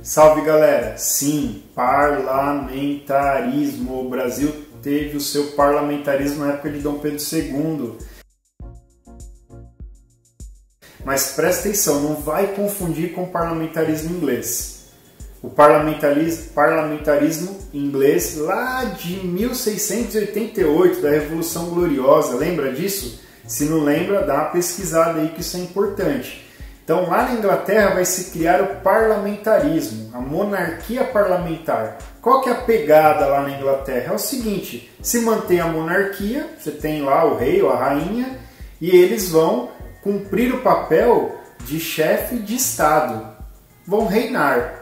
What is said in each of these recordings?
Salve galera! Sim, parlamentarismo. O Brasil teve o seu parlamentarismo na época de Dom Pedro II. Mas presta atenção, não vai confundir com o parlamentarismo inglês. O parlamentarismo inglês lá de 1688, da Revolução Gloriosa, lembra disso? Se não lembra, dá uma pesquisada aí que isso é importante. Então lá na Inglaterra vai se criar o parlamentarismo, a monarquia parlamentar. Qual que é a pegada lá na Inglaterra? É o seguinte, se mantém a monarquia, você tem lá o rei ou a rainha, e eles vão cumprir o papel de chefe de Estado, vão reinar.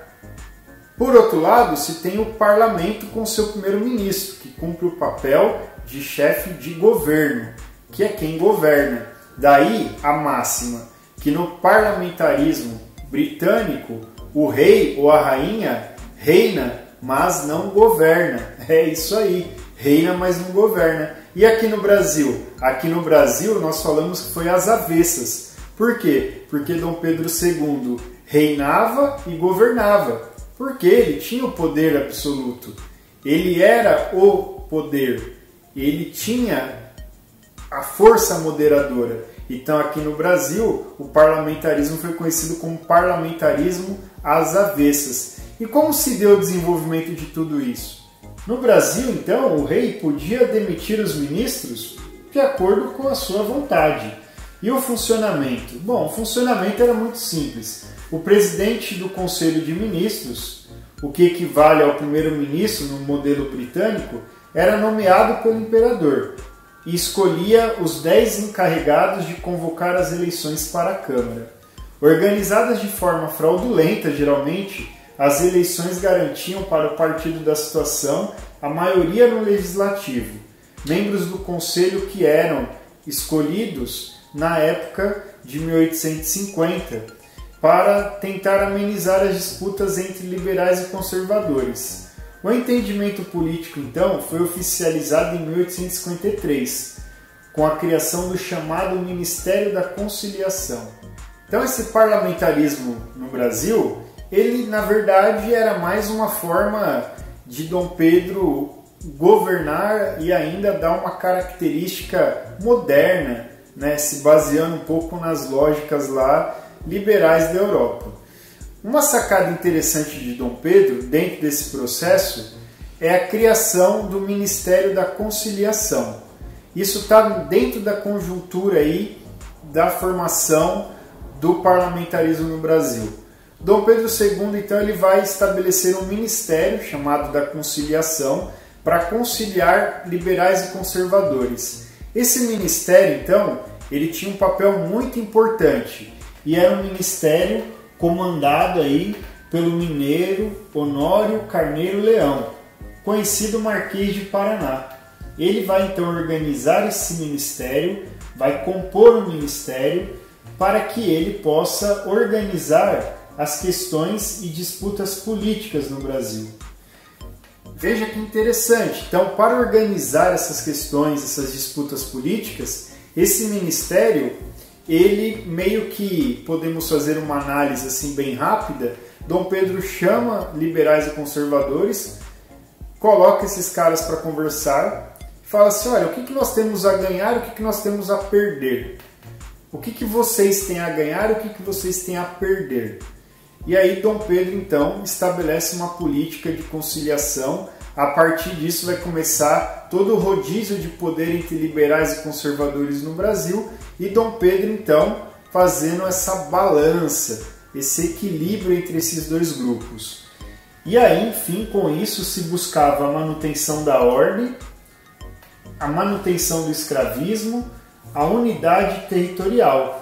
Por outro lado, se tem o parlamento com seu primeiro-ministro, que cumpre o papel de chefe de governo, que é quem governa. Daí a máxima que no parlamentarismo britânico o rei ou a rainha reina, mas não governa. É isso aí, reina, mas não governa. E aqui no Brasil? Aqui no Brasil nós falamos que foi às avessas. Por quê? Porque Dom Pedro II reinava e governava. Porque ele tinha o poder absoluto. Ele era o poder. Ele tinha a força moderadora. Então aqui no Brasil o parlamentarismo foi conhecido como parlamentarismo às avessas. E como se deu o desenvolvimento de tudo isso? No Brasil, então, o rei podia demitir os ministros de acordo com a sua vontade. E o funcionamento? Bom, o funcionamento era muito simples. O presidente do Conselho de Ministros, o que equivale ao primeiro-ministro no modelo britânico, era nomeado pelo imperador e escolhia os 10 encarregados de convocar as eleições para a Câmara. Organizadas de forma fraudulenta, geralmente, as eleições garantiam para o partido da situação a maioria no legislativo, membros do conselho que eram escolhidos na época de 1850 para tentar amenizar as disputas entre liberais e conservadores. O entendimento político, então, foi oficializado em 1853, com a criação do chamado Ministério da Conciliação. Então, esse parlamentarismo no Brasil, ele, na verdade, era mais uma forma de Dom Pedro governar e ainda dar uma característica moderna, né, se baseando um pouco nas lógicas lá liberais da Europa. Uma sacada interessante de Dom Pedro, dentro desse processo, é a criação do Ministério da Conciliação. Isso está dentro da conjuntura aí da formação do parlamentarismo no Brasil. Dom Pedro II, então, ele vai estabelecer um ministério chamado da Conciliação para conciliar liberais e conservadores. Esse ministério, então, ele tinha um papel muito importante e era um ministério comandado aí pelo mineiro Honório Carneiro Leão, conhecido Marquês de Paraná. Ele vai então organizar esse ministério, vai compor um ministério para que ele possa organizar as questões e disputas políticas no Brasil. Veja que interessante. Então, para organizar essas questões, essas disputas políticas, esse ministério, ele meio que, podemos fazer uma análise assim bem rápida, Dom Pedro chama liberais e conservadores, coloca esses caras para conversar, fala assim, olha, o que nós temos a ganhar, o que nós temos a perder? O que vocês têm a ganhar, o que vocês têm a perder? E aí Dom Pedro, então, estabelece uma política de conciliação. A partir disso vai começar todo o rodízio de poder entre liberais e conservadores no Brasil. E Dom Pedro, então, fazendo essa balança, esse equilíbrio entre esses dois grupos. E aí, enfim, com isso se buscava a manutenção da ordem, a manutenção do escravismo, a unidade territorial,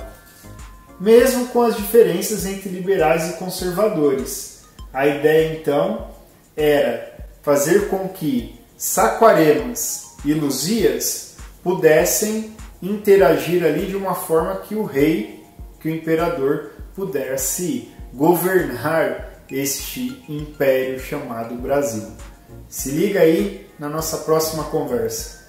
mesmo com as diferenças entre liberais e conservadores. A ideia, então, era fazer com que Saquaremas e Luzias pudessem interagir ali de uma forma que o rei, que o imperador, pudesse governar este império chamado Brasil. Se liga aí na nossa próxima conversa.